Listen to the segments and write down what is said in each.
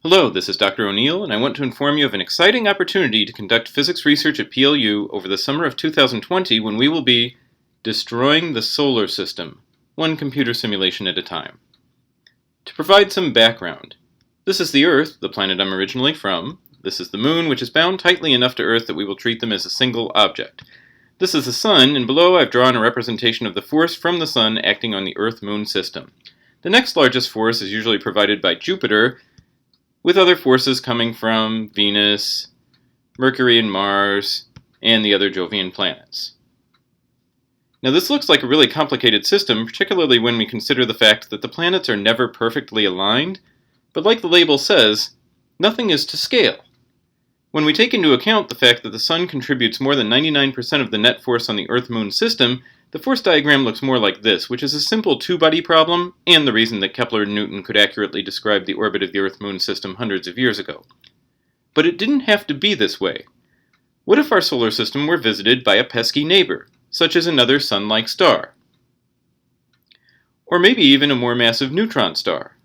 Hello, this is Dr. O'Neill, and I want to inform you of an exciting opportunity to conduct physics research at PLU over the summer of 2020 when we will be destroying the solar system, one computer simulation at a time. To provide some background, this is the Earth, the planet I'm originally from. This is the Moon, which is bound tightly enough to Earth that we will treat them as a single object. This is the Sun, and below I've drawn a representation of the force from the Sun acting on the Earth-Moon system. The next largest force is usually provided by Jupiter, with other forces coming from Venus, Mercury and Mars, and the other Jovian planets. Now this looks like a really complicated system, particularly when we consider the fact that the planets are never perfectly aligned, but like the label says, nothing is to scale. When we take into account the fact that the Sun contributes more than 99% of the net force on the Earth-Moon system, the force diagram looks more like this, which is a simple two-body problem, and the reason that Kepler and Newton could accurately describe the orbit of the Earth-Moon system hundreds of years ago. But it didn't have to be this way. What if our solar system were visited by a pesky neighbor, such as another Sun-like star? Or maybe even a more massive neutron star?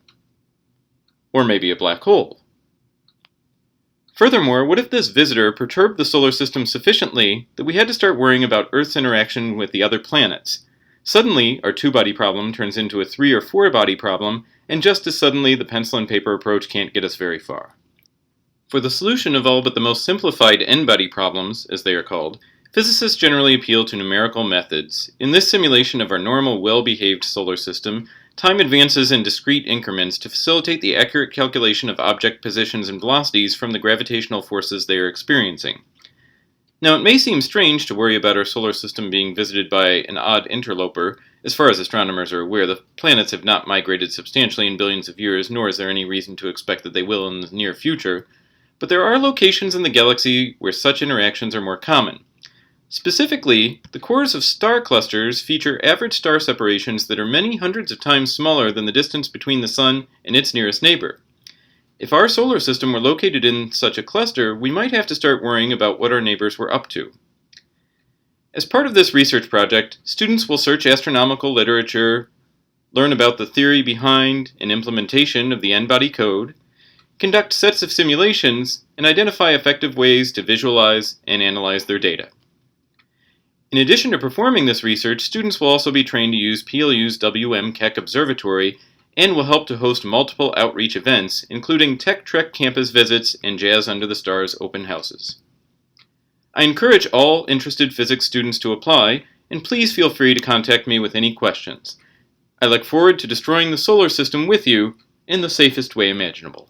Or maybe a black hole? Furthermore, what if this visitor perturbed the solar system sufficiently that we had to start worrying about Earth's interaction with the other planets? Suddenly, our two-body problem turns into a three- or four-body problem, and just as suddenly, the pencil and paper approach can't get us very far. For the solution of all but the most simplified n-body problems, as they are called, physicists generally appeal to numerical methods. In this simulation of our normal, well-behaved solar system, time advances in discrete increments to facilitate the accurate calculation of object positions and velocities from the gravitational forces they are experiencing. Now, it may seem strange to worry about our solar system being visited by an odd interloper. As far as astronomers are aware, the planets have not migrated substantially in billions of years, nor is there any reason to expect that they will in the near future. But there are locations in the galaxy where such interactions are more common. Specifically, the cores of star clusters feature average star separations that are many hundreds of times smaller than the distance between the Sun and its nearest neighbor. If our solar system were located in such a cluster, we might have to start worrying about what our neighbors were up to. As part of this research project, students will search astronomical literature, learn about the theory behind and implementation of the n-body code, conduct sets of simulations, and identify effective ways to visualize and analyze their data. In addition to performing this research, students will also be trained to use PLU's WM Keck Observatory and will help to host multiple outreach events, including Tech Trek campus visits and Jazz Under the Stars open houses. I encourage all interested physics students to apply, and please feel free to contact me with any questions. I look forward to destroying the solar system with you in the safest way imaginable.